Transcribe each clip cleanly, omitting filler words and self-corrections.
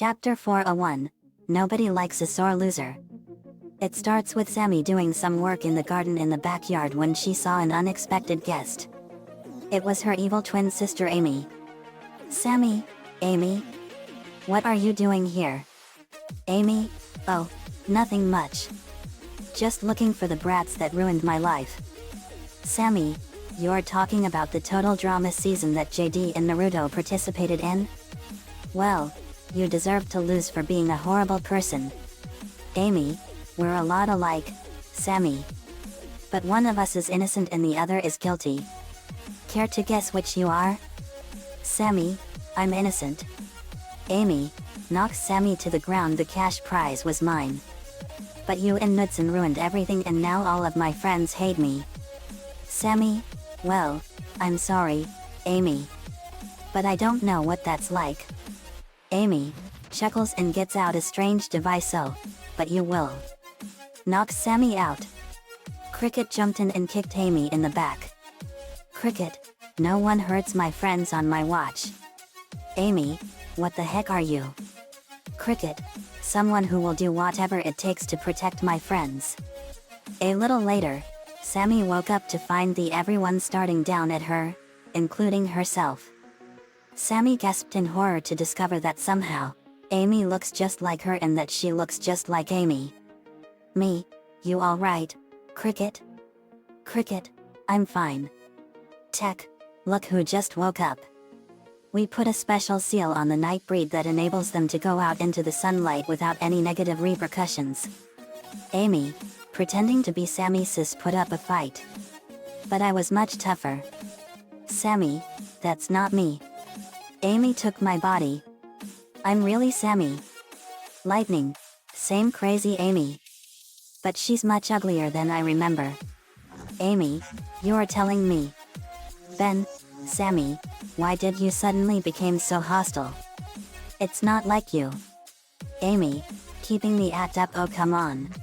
Chapter 401. Nobody likes a sore loser. It starts with Sammy doing some work in the garden in the backyard when she saw an unexpected guest. It was her evil twin sister Amy. "Sammy, Amy? What are you doing here?" "Amy? Oh, nothing much. Just looking for the brats that ruined my life." "Sammy, you're talking about the total drama season that JD and Naruto participated in? Well, you deserve to lose for being a horrible person." "Amy, we're a lot alike, Sammy. But one of us is innocent and the other is guilty. Care to guess which you are?" "Sammy, I'm innocent." Amy knocks Sammy to the ground. "The cash prize was mine. But you and Knudsen ruined everything and now all of my friends hate me." "Sammy, well, I'm sorry, Amy. But I don't know what that's like." Amy chuckles and gets out a strange device. "Oh, but you will." Knocks Sammy out. Cricket jumped in and kicked Amy in the back. "Cricket, no one hurts my friends on my watch." "Amy, what the heck are you?" "Cricket, someone who will do whatever it takes to protect my friends." A little later, Sammy woke up to find everyone starting down at her, including herself. Sammy gasped in horror to discover that somehow, Amy looks just like her and that she looks just like Amy. "Me, you alright, Cricket?" "Cricket, I'm fine." "Tech, look who just woke up. We put a special seal on the night breed that enables them to go out into the sunlight without any negative repercussions." Amy, pretending to be Sammy's sis, put up a fight. "But I was much tougher." "Sammy, that's not me. Amy took my body. I'm really Sammy." "Lightning, same crazy Amy. But she's much uglier than I remember." "Amy, you're telling me." "Ben, Sammy, why did you suddenly become so hostile? It's not like you." "Amy, keeping the act up. Oh come on.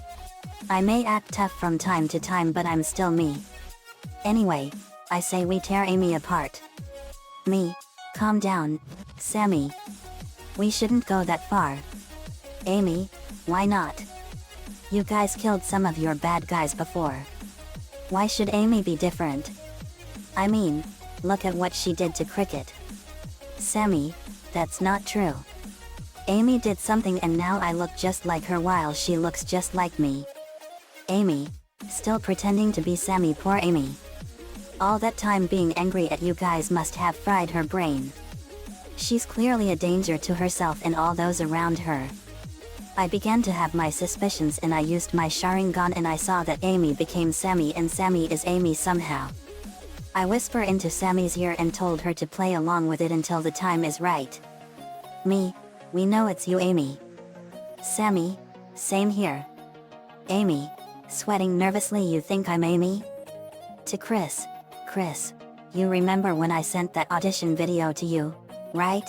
I may act tough from time to time but I'm still me. Anyway, I say we tear Amy apart." "Me, calm down, Sammy. We shouldn't go that far." "Amy, why not? You guys killed some of your bad guys before. Why should Amy be different? I mean, look at what she did to Cricket." "Sammy, that's not true. Amy did something and now I look just like her while she looks just like me." Amy, still pretending to be Sammy. Poor Amy. All that time being angry at you guys must have fried her brain. She's clearly a danger to herself and all those around her. I began to have my suspicions and I used my Sharingan and I saw that Amy became Sammy and Sammy is Amy somehow. I whisper into Sammy's ear and told her to play along with it until the time is right. "Me, we know it's you, Amy." "Sammy, same here." Amy, sweating nervously. "You think I'm Amy?" To Chris, "Chris, you remember when I sent that audition video to you, right?"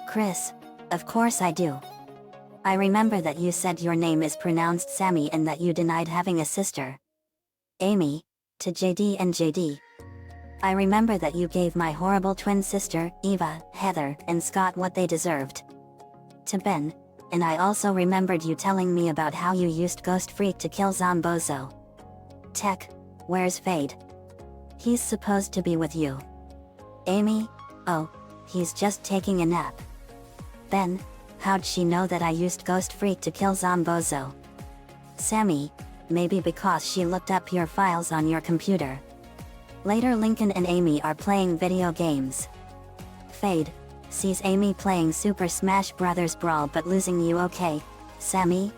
Chris, "Of course I do. I remember that you said your name is pronounced Sammy and that you denied having a sister." Amy, to JD and JD, "I remember that you gave my horrible twin sister, Eva, Heather, and Scott what they deserved." To Ben, "And I also remembered you telling me about how you used Ghost Freak to kill Zombozo." Tech, "Where's Fade? He's supposed to be with you." Amy, "Oh, he's just taking a nap." Ben, "How'd she know that I used Ghost Freak to kill Zombozo?" Sammy, "Maybe because she looked up your files on your computer." Later, Lincoln and Amy are playing video games. Fade sees Amy playing Super Smash Bros. Brawl but losing. "You okay, Sammy?"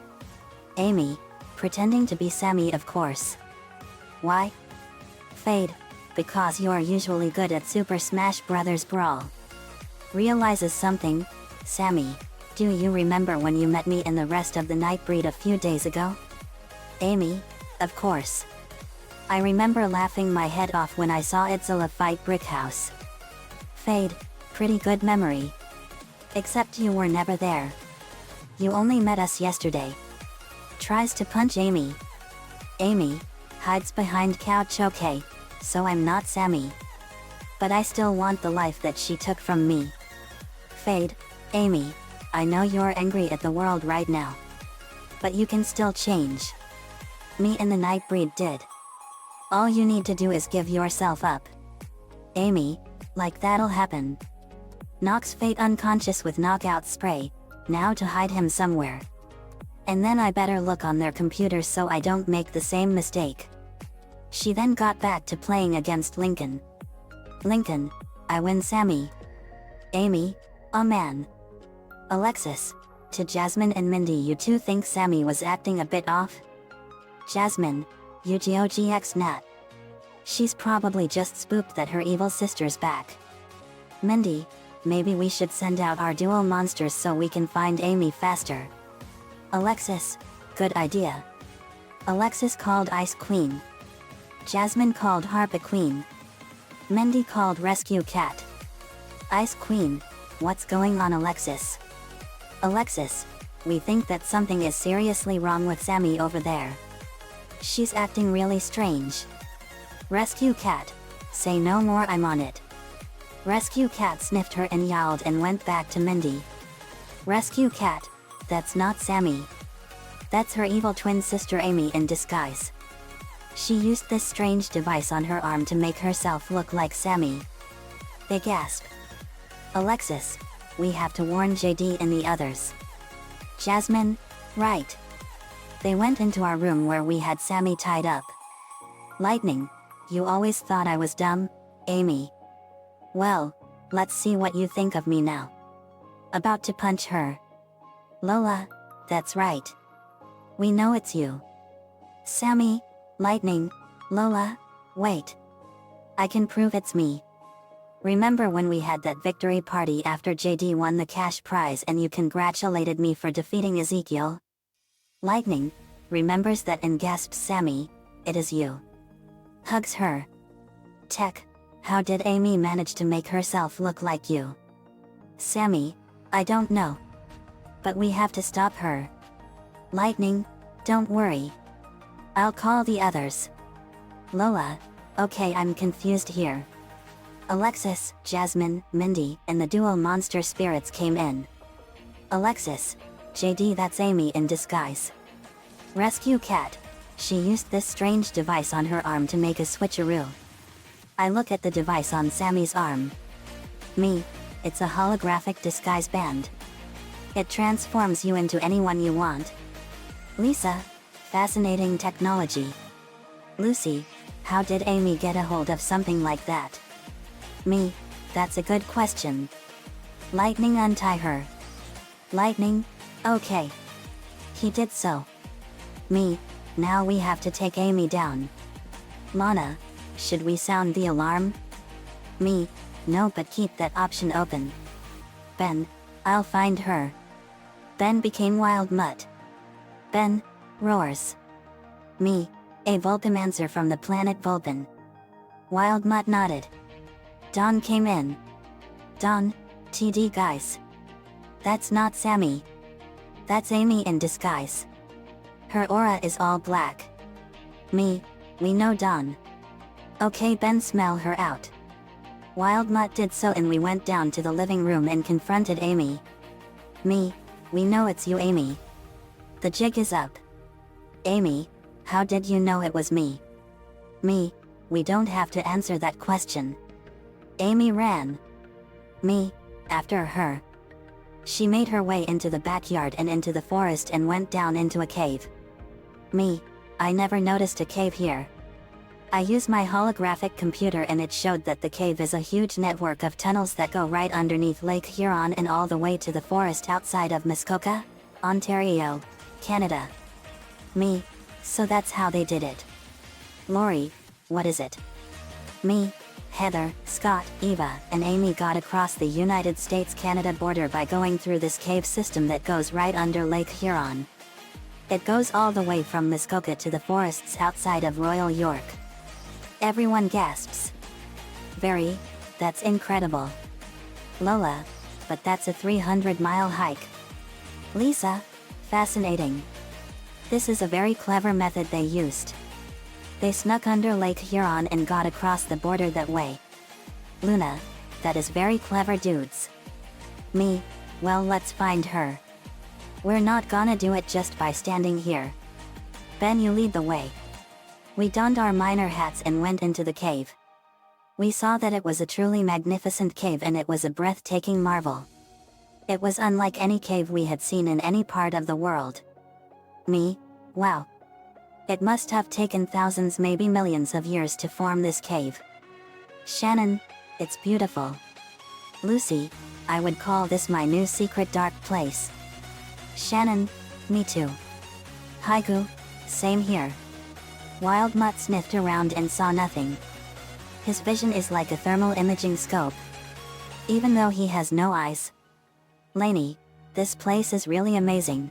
Amy, pretending to be Sammy, "Of course." "Why?" Fade, "Because you're usually good at Super Smash Bros. Brawl." Realizes something, Sammy, "Do you remember when you met me and the rest of the Nightbreed a few days ago?" Amy, "Of course. I remember laughing my head off when I saw Itzala fight Brickhouse." Fade, "Pretty good memory. Except you were never there. You only met us yesterday." Tries to punch Amy. Amy, hides behind couch. "Okay, so I'm not Sammy. But I still want the life that she took from me." Fade, "Amy, I know you're angry at the world right now. But you can still change. Me and the Nightbreed did. All you need to do is give yourself up. Amy, like that'll happen. Knocks Fate unconscious with knockout spray, now to hide him somewhere. And then I better look on their computers so I don't make the same mistake. She then got back to playing against Lincoln. Lincoln, I win Sammy. Amy, oh man. Alexis, to Jasmine and Mindy, you two think Sammy was acting a bit off? Jasmine, UGOGX Nat. She's probably just spooked that her evil sister's back. Mindy, maybe we should send out our dual monsters so we can find Amy faster. Alexis, good idea. Alexis called Ice Queen. Jasmine called Harpa Queen. Mindy called Rescue Cat. Ice Queen, what's going on, Alexis? Alexis, we think that something is seriously wrong with Sammy over there. She's acting really strange. Rescue Cat, say no more, I'm on it. Rescue Cat sniffed her and yowled and went back to Mindy. Rescue Cat, that's not Sammy. That's her evil twin sister Amy in disguise. She used this strange device on her arm to make herself look like Sammy. They gasp. Alexis, we have to warn JD and the others. Jasmine, right. They went into our room where we had Sammy tied up. Lightning, you always thought I was dumb, Amy. Well, let's see what you think of me now. About to punch her. Lola, that's right. We know it's you. Sammy, Lightning, Lola, wait. I can prove it's me. Remember when we had that victory party after JD won the cash prize and you congratulated me for defeating Ezekiel? Lightning remembers that and gasps, Sammy, it is you. Hugs her. Tech, how did Amy manage to make herself look like you? Sammy, I don't know. But we have to stop her. Lightning, don't worry. I'll call the others. Lola, okay, I'm confused here. Alexis, Jasmine, Mindy, and the dual monster spirits came in. Alexis, JD, that's Amy in disguise. Rescue Cat, she used this strange device on her arm to make a switcheroo. I look at the device on Sammy's arm. Me, it's a holographic disguise band. It transforms you into anyone you want. Lisa, fascinating technology. Lucy, how did Amy get a hold of something like that? Me, that's a good question. Lightning, untie her. Lightning, okay. He did so. Me, now we have to take Amy down. Lana, should we sound the alarm? Me, no, but keep that option open. Ben, I'll find her. Ben became Wild Mutt. Ben roars. Me, a Vulpimancer from the planet Vulpin. Wild Mutt nodded. Dawn came in. Dawn, TD guys. That's not Sammy. That's Amy in disguise. Her aura is all black. Me, we know Dawn. Okay, Ben, smell her out. Wild Mutt did so and we went down to the living room and confronted Amy. Me, we know it's you, Amy. The jig is up. Amy, how did you know it was me? Me, we don't have to answer that question. Amy ran. Me, after her. She made her way into the backyard and into the forest and went down into a cave. Me, I never noticed a cave here. I used my holographic computer and it showed that the cave is a huge network of tunnels that go right underneath Lake Huron and all the way to the forest outside of Muskoka, Ontario, Canada. Me, so that's how they did it. Lori, what is it? Me, Heather, Scott, Eva, and Amy got across the United States-Canada border by going through this cave system that goes right under Lake Huron. It goes all the way from Muskoka to the forests outside of Royal York. Everyone gasps. That's incredible. Lola, but that's a 300-mile hike. Lisa, fascinating. This is a very clever method they used. They snuck under Lake Huron and got across the border that way. Luna, that is very clever, dudes. Me, Well, let's find her. We're not gonna do it just by standing here. Ben, you lead the way. We donned our miner hats and went into the cave. We saw that it was a truly magnificent cave and it was a breathtaking marvel. It was unlike any cave we had seen in any part of the world. Me? Wow. It must have taken thousands, maybe millions of years to form this cave. Shannon, it's beautiful. Lucy, I would call this my new secret dark place. Shannon, me too. Haiku, same here. Wild Mutt sniffed around and saw nothing. His vision is like a thermal imaging scope. Even though he has no eyes. Lainey, this place is really amazing.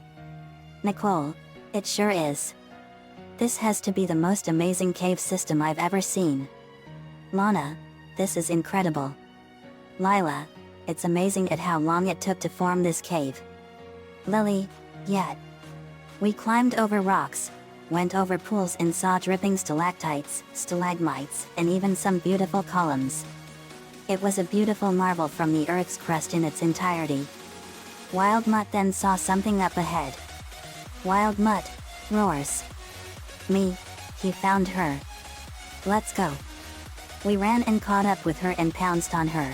Nicole, it sure is. This has to be the most amazing cave system I've ever seen. Lana, this is incredible. Lila, it's amazing at how long it took to form this cave. Lily, yeah. We climbed over rocks, went over pools and saw dripping stalactites, stalagmites, and even some beautiful columns. It was a beautiful marvel from the Earth's crust in its entirety. Wild Mutt then saw something up ahead. Wild Mutt roars. Me, he found her. Let's go. We ran and caught up with her and pounced on her.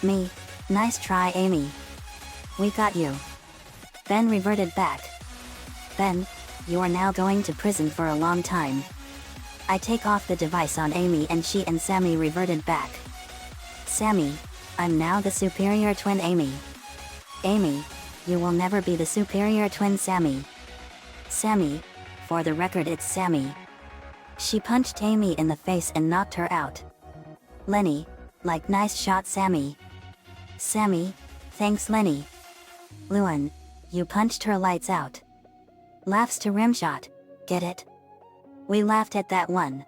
Me, nice try, Amy. We got you. Ben reverted back. Ben, you are now going to prison for a long time. I take off the device on Amy and she and Sammy reverted back. Sammy, I'm now the superior twin Amy. Amy, you will never be the superior twin Sammy. Sammy, for the record it's Sammy. She punched Amy in the face and knocked her out. Lenny, like nice shot Sammy. Sammy, thanks Lenny. Luan, you punched her lights out. Laughs to rimshot, get it? We laughed at that one.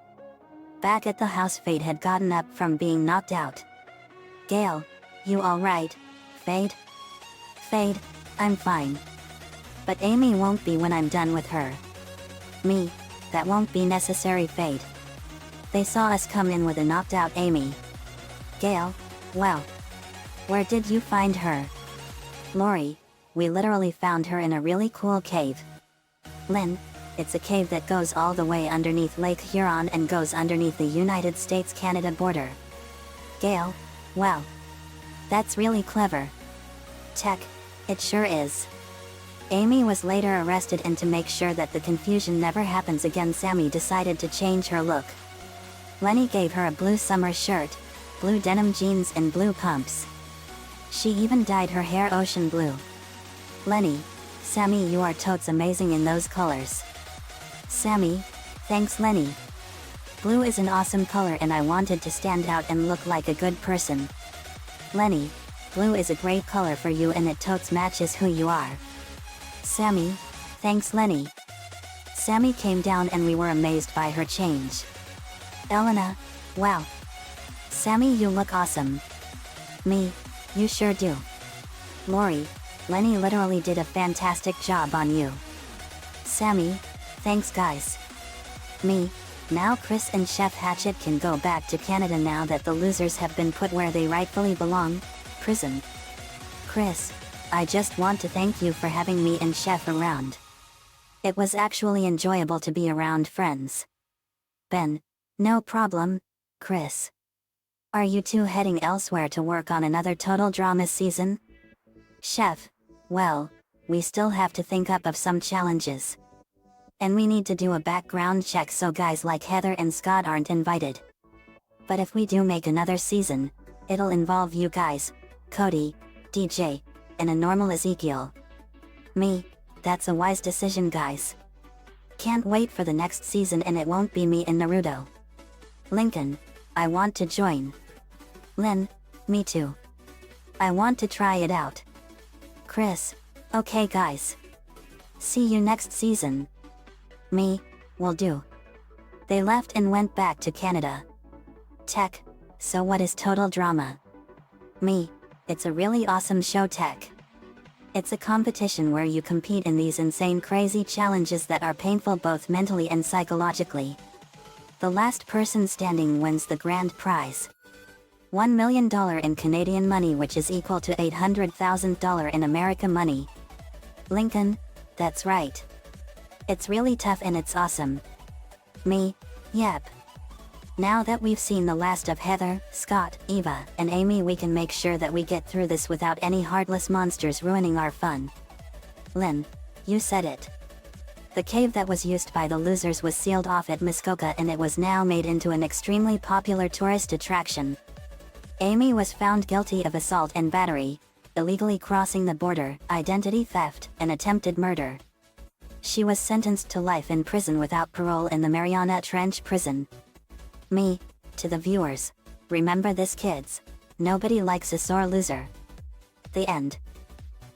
Back at the house, Fade had gotten up from being knocked out. Gail, you alright, Fade? Fade, I'm fine. But Amy won't be when I'm done with her. Me, that won't be necessary, Fade. They saw us come in with a knocked out Amy. Gail, well. Where did you find her? Lori, we literally found her in a really cool cave. Lynn, it's a cave that goes all the way underneath Lake Huron and goes underneath the United States-Canada border. Gail, wow. That's really clever. Tech, it sure is. Amy was later arrested, and to make sure that the confusion never happens again, Sammy decided to change her look. Lenny gave her a blue summer shirt, blue denim jeans and blue pumps. She even dyed her hair ocean blue. Lenny, Sammy, you are totes amazing in those colors. Sammy, thanks Lenny. Blue is an awesome color and I wanted to stand out and look like a good person. Lenny, blue is a great color for you and it totes matches who you are. Sammy, thanks Lenny. Sammy came down and we were amazed by her change. Elena, wow. Sammy, you look awesome. Me, you sure do. Lori, Lenny literally did a fantastic job on you. Sammy, thanks guys. Me, now Chris and Chef Hatchet can go back to Canada now that the losers have been put where they rightfully belong, prison. Chris, I just want to thank you for having me and Chef around. It was actually enjoyable to be around friends. Ben, no problem, Chris. Are you two heading elsewhere to work on another Total Drama season? Chef, well, we still have to think up of some challenges. And we need to do a background check so guys like Heather and Scott aren't invited. But if we do make another season, it'll involve you guys, Cody, DJ, and a normal Ezekiel. Me, that's a wise decision guys. Can't wait for the next season and it won't be me and Naruto. Lincoln, I want to join. Lynn, me too. I want to try it out. Chris, okay guys. See you next season. Me, will do. They left and went back to Canada. Tech, so what is Total Drama? Me, it's a really awesome show Tech. It's a competition where you compete in these insane crazy challenges that are painful both mentally and psychologically. The last person standing wins the grand prize. $1 million in Canadian money, which is equal to $800,000 in America money. Lincoln, that's right. It's really tough and it's awesome. Me, yep. Now that we've seen the last of Heather, Scott, Eva, and Amy, we can make sure that we get through this without any heartless monsters ruining our fun. Lynn, you said it. The cave that was used by the losers was sealed off at Muskoka, and it was now made into an extremely popular tourist attraction. Amy was found guilty of assault and battery, illegally crossing the border, identity theft, and attempted murder. She was sentenced to life in prison without parole in the Mariana Trench prison. Me, to the viewers, remember this, kids. Nobody likes a sore loser. The end.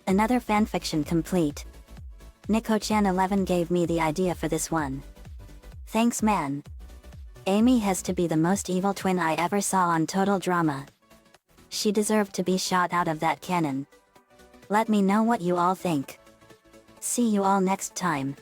Another fanfiction complete. Nico-chan11 gave me the idea for this one. Thanks, man. Amy has to be the most evil twin I ever saw on Total Drama. She deserved to be shot out of that cannon. Let me know what you all think. See you all next time.